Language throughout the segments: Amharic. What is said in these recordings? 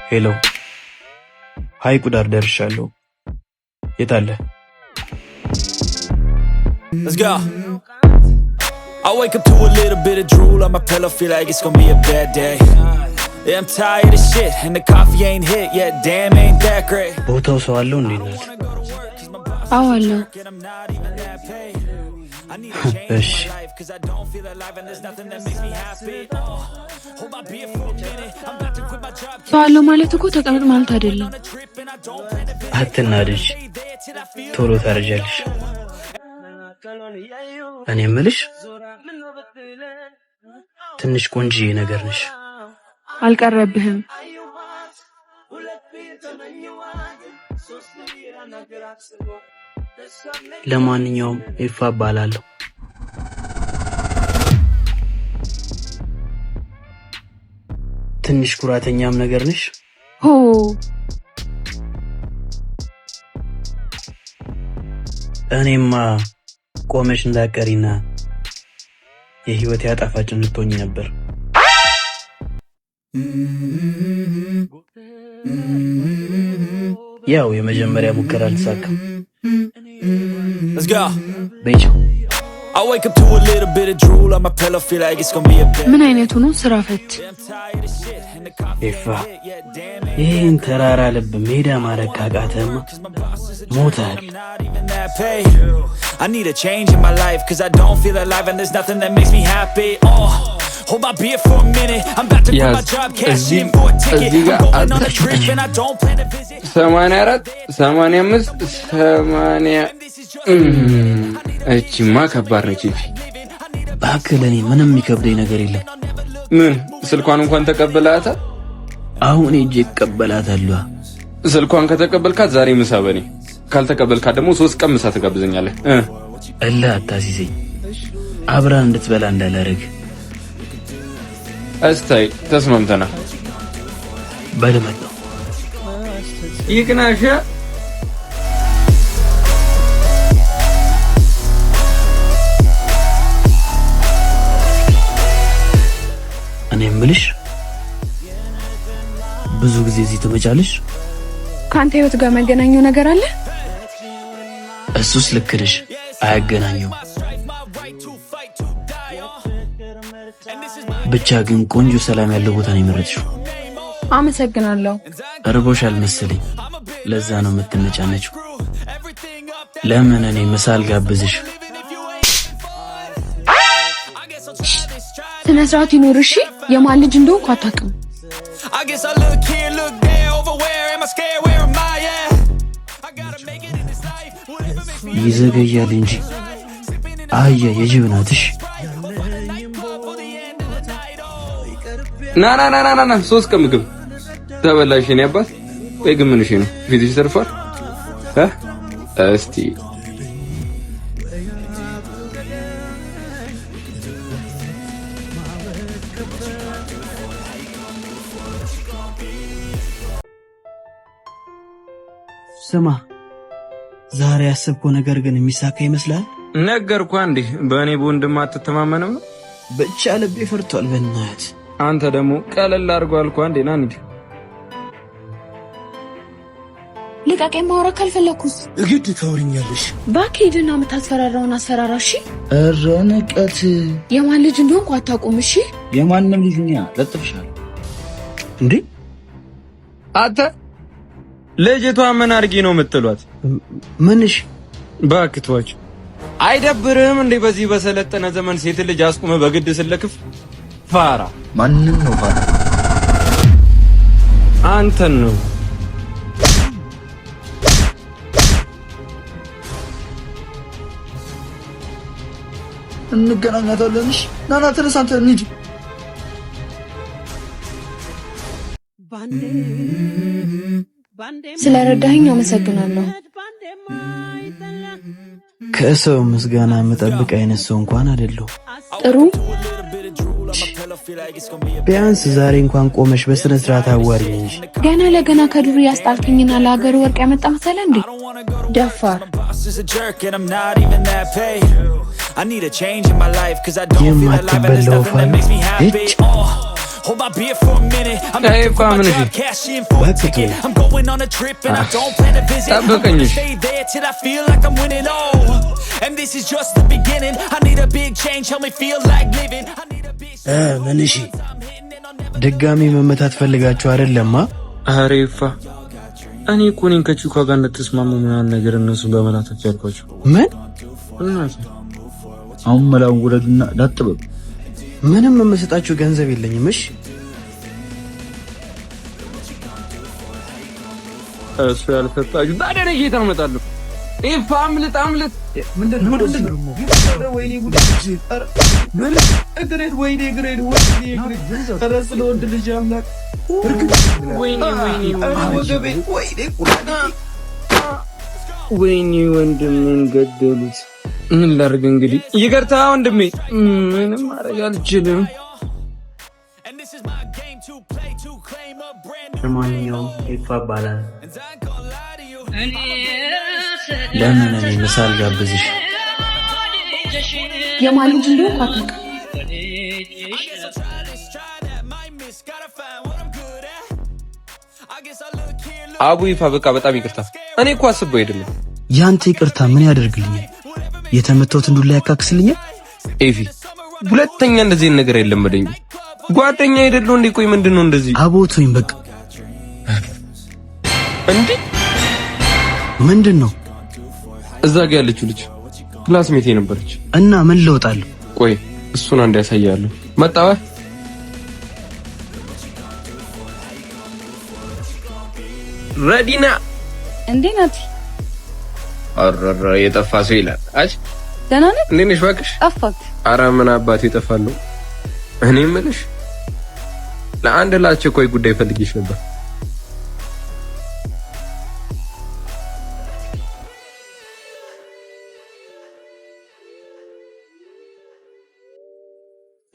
ሄሎ ሐይቁ ዳር ደርሻለሁ። የት አለ? Let's go. I wake up to a little bit of drool on my pillow, feel like it's gonna be a bad day. Yeah, I'm tired of shit and the coffee ain't hit yet. Damn, ain't that great. ቦታው ሰው አለው እንዴ? አዎ አለው። እሺ ሰው አለው ማለት እኮ ተቀመጥ ማለት አይደለም። አትናደጅ፣ ቶሎ ታረጃለሽ። እኔ የምልሽ ትንሽ ቆንጆዬ ነገር ነሽ። አልቀረብህም። ለማንኛውም ኤፋ እባላለሁ። ትንሽ ኩራተኛም ነገር ነሽ። ሆ እኔማ ቆመሽ እንዳቀሪና የህይወት ያጣፋጭ እንድትሆኚ ነበር። ያው የመጀመሪያ ሙከራ አልተሳካም። Let's go. በይቻው I wake up to a little bit of drool on my pillow, feel like it's gonna be a bad. ምን አይነቱ ነው? ስራ ፈት ኤፋ ይህን ተራራ ልብ ሜዳ ማድረግ ካቃተማ ሞታል። I need a change in my life, cause I don't feel alive and there's nothing that makes me happy. Hold my beer for a minute, I'm about to quit my job, cash in for a ticket. I'm going on a trip and I don't plan to visit. 84 85 እቺማ ከባድ ነች። እባክህ ለኔ ምንም የሚከብደኝ ነገር የለም። ምን ስልኳን እንኳን ተቀበላታል? አሁን እጄ እቀበላታለሁ። ስልኳን ከተቀበልካት ዛሬ ምሳ በኔ፣ ካልተቀበልካት ደግሞ 3 ቀን ምሳ ትጋብዘኛለህ። እላ አታሲዘኝ፣ አብራን እንድትበላ እንዳላረግ። እስታይ ተስማምተናል። በለመጣ ይቅናሽ። እኔ የምልሽ ብዙ ጊዜ እዚህ ትመጫለሽ? ካንተ ህይወት ጋር መገናኘው ነገር አለ? እሱስ ልክ ነሽ፣ አያገናኘው። ብቻ ግን ቆንጆ ሰላም ያለው ቦታ ነው የመረጥሽው። አመሰግናለሁ። እርቦሻል መሰለኝ፣ ለዛ ነው የምትነጫነችው። ለምን እኔ ምሳል ጋብዝሽ? ስነ ስርዓት ይኖር እሺ። የማን ልጅ እንደሆንኩ አታውቅም። ይዘገያል እንጂ አያ የጅብ ናትሽ። ና 3 ቀን ምግብ ተበላሽ። እኔ አባት ወይ ግን ምንሽ ነው? ፊትሽ ተርፏል። እስቲ ስማ፣ ዛሬ ያሰብከው ነገር ግን የሚሳካ ይመስላል? ነገርኩህ እንዴ፣ በእኔ በወንድም አትተማመንም ነው? ብቻ ልቤ ፈርቷል። በእናትህ አንተ ደግሞ ቀለል አድርገው አልኩህ እንዴ። ና እንሂድ። ልቀቀኝ። ማውራት ካልፈለኩስ እግድ ታወሪኛለሽ። እባክህ ሂድና የምታስፈራራውን አስፈራራ። እሺ። ኧረ ንቀት። የማን ልጅ እንደሆንኩ አታውቁም። እሺ። የማንም ልጅ ነኝ ለጥፍሻለሁ እንዴ? አንተ ልጅቷ ምን አድርጊ ነው የምትሏት? ምንሽ? ባክቷች አይደብርህም እንዴ? በዚህ በሰለጠነ ዘመን ሴት ልጅ አስቁመ በግድ ስለክፍ ፋራ። ማንንም ነው ፋራ? አንተን ነው። እንገናኛታለን። እሺ ናና ተነስ፣ አንተ እንሂድ። ስለረዳኸኝ አመሰግናለሁ። ከሰው ምስጋና መጠብቅ አይነት ሰው እንኳን አይደለሁ። ጥሩ። ቢያንስ ዛሬ እንኳን ቆመሽ በስነ ስርዓት አዋሪኝ እንጂ ገና ለገና ከዱር ያስጣልከኝና ለሀገር ወርቅ ያመጣ መሰለ እንዴ? ደፋር። የማትበላው ፋል እጭ hold my beer for a minute. I'm looking for my job, cash in for a ticket. I'm going on a trip and I don't plan to visit. I'm gonna stay there till I feel like I'm winning. Oh, and this is just the beginning. I need a big change, help me feel like living. I need a big መንሺ ድጋሚ መመታት ፈልጋችሁ አይደለማ? አሬፋ እኔ እኮ ነኝ ከቺኳ ጋር እንድትስማሙ ምናምን ነገር እነሱ በመላታት ያልኳቸው። ምን አሁን መላውን ወረድና ዳጥበብ ምንም የምሰጣችሁ ገንዘብ የለኝም። እሺ እሱ ያልሰጣችሁ ታዲያ እኔ ጌታ እመጣለሁ። ኢፋ አምልጥ ምንድነው? ወይኔ ጉድ! ኧረ ምን እግሬን! ወይኔ እግሬን! ኧረ ስለ ወንድ ልጅ አምላክ! ወይኔ ወገቤን! ወይኔ ወንድሜን ገደሉት። ምን ላድርግ እንግዲህ? ይቅርታ ወንድሜ፣ ምንም ማድረግ አልችልም። ለማንኛውም ኢፋ ይባላል። ለምን እኔ ምሳል ጋብዝሽ? የማን ልጅ እንደሆነ አታውቅም? አቡ ይፋ በቃ በጣም ይቅርታ። እኔ እኮ አስቤው አይደለም። ያንተ ይቅርታ ምን ያደርግልኛል? የተመተውትን ዱላ ያካክስልኛል? ኤቪ ሁለተኛ እንደዚህ ነገር የለመደኝ። ጓደኛ አይደለው እንዴ? ቆይ ምንድነው እንደዚህ? አቦቱኝ በቃ እንዴ! ምንድነው? እዛ ጋር ያለችው ልጅ ክላስሜቴ ነበረች እና ምን ለውጣለሁ? ቆይ እሱን አንድ ያሳያለሁ። መጣው ረዲና እንዴ ናት? አረረ የጠፋ ሰው ይላል። አጭ ደህና ነህ? እንዴት ነሽ? እባክሽ ጠፋክ። ኧረ ምን አባቴ እጠፋለሁ። እኔ የምልሽ ለአንድ ለአስቸኳይ ጉዳይ ፈልጌሽ ነበር።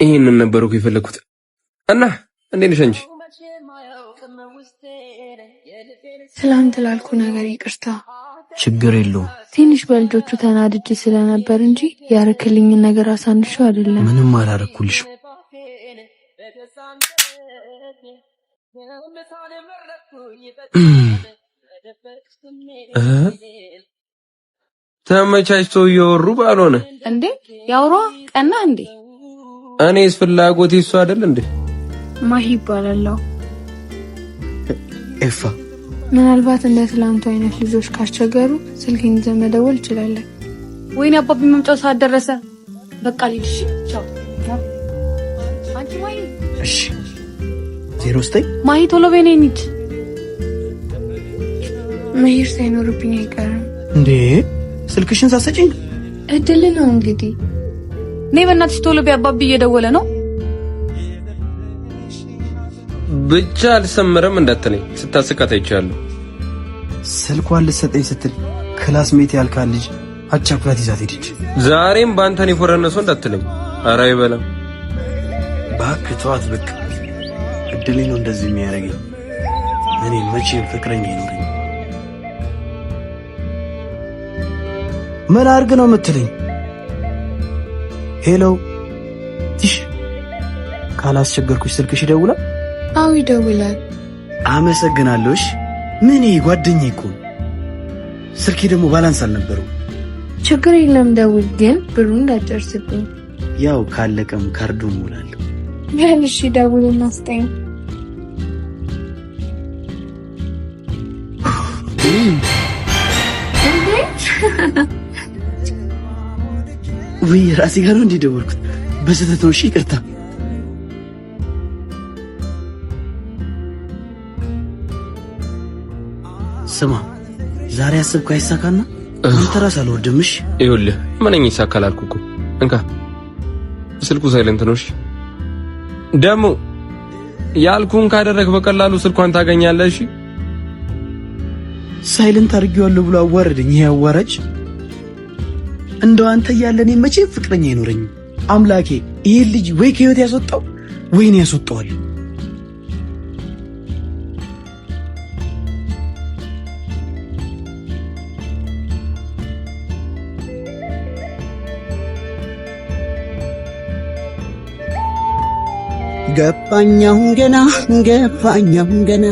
ይሄንን ነበር እኮ የፈለኩት። እና እንዴት ነሽ አንቺ? ትላንት ላልኩ ነገር ይቅርታ። ችግር የለውም። ትንሽ በልጆቹ ተናድጄ ስለነበር እንጂ ያረክልኝን ነገር አሳንሽው አይደለም። ምንም አላረኩልሽም። ተመቻችቶ እየወሩ ባልሆነ እንዴ ያውራ ቀና እንዴ? እኔስ ፍላጎቴ እሱ አይደል እንዴ? ማሂ ይባላል። ኤፋ ምናልባት እንደ ትላንቱ አይነት ልጆች ካስቸገሩ ስልኬን ይዘህ መደወል ትችላለህ። ወይኔ አባቢ መምጫው ሰዓት ደረሰ። በቃ ልሂድ። ቻው። አንቺ ማሂ እሺ 09 ማሂ ቶሎ በኔ እንሂድ። መሄድ ሳይኖርብኝ አይቀርም እንዴ? ስልክሽን ሳሰጪኝ እድል ነው እንግዲህ። ነይ በእናትሽ ቶሎ ቢያባቢ እየደወለ ነው። ብቻ አልሰምረም እንዳትለኝ ስታስቃት አይቻለሁ። ስልኳን ልትሰጠኝ ስትል ክላስሜት ያልካት ልጅ አቻኩላት ይዛት ሄደች። ዛሬም ባንተን የፎረነሰው እንዳትለኝ። ኧረ አይበላም። እባክህ ተዋት በቃ። እድሌ ነው እንደዚህ የሚያደርገኝ። እኔ መቼም ፍቅረኛ አይኖረኝ። ምን አድርግ ነው የምትለኝ? ሄሎ ትሽ ካላስቸገርኩሽ ስልክሽ ይደውላል? አዎ ይደውላል። አመሰግናለሁ። እሺ ምን ጓደኛዬ እኮ ስልኬ ደግሞ ባላንስ አልነበረው። ችግር የለም ደውል፣ ግን ብሩን እንዳጨርስብኝ። ያው ካለቀም ካርዱ ሞላለሁ። መልሽ ደውልና ስጠኝ። ወይ ራሴ ጋር ነው እንደደወልኩት በስህተት ነው። እሺ ይቅርታ። ስማ ዛሬ አሰብኩ አይሳካና አንተ ራስ አልወርድምሽ። ይኸውልህ ምንኛ ይሳካል አልኩ እኮ። እንካ ስልኩ ሳይለንት ነው። እሺ ደግሞ ያልኩን ካደረክ በቀላሉ ስልኳን ታገኛለህ። እሺ ሳይለንት አድርጌዋለሁ ብሎ አዋረደኝ። ይሄ አዋራጅ እንደው አንተ እያለ እኔ መቼ ፍቅረኛ አይኖረኝም። አምላኬ ይሄ ልጅ ወይ ከህይወት ያስወጣው ወይ እኔ ያስወጣዋለሁ። ገባኛውን ገና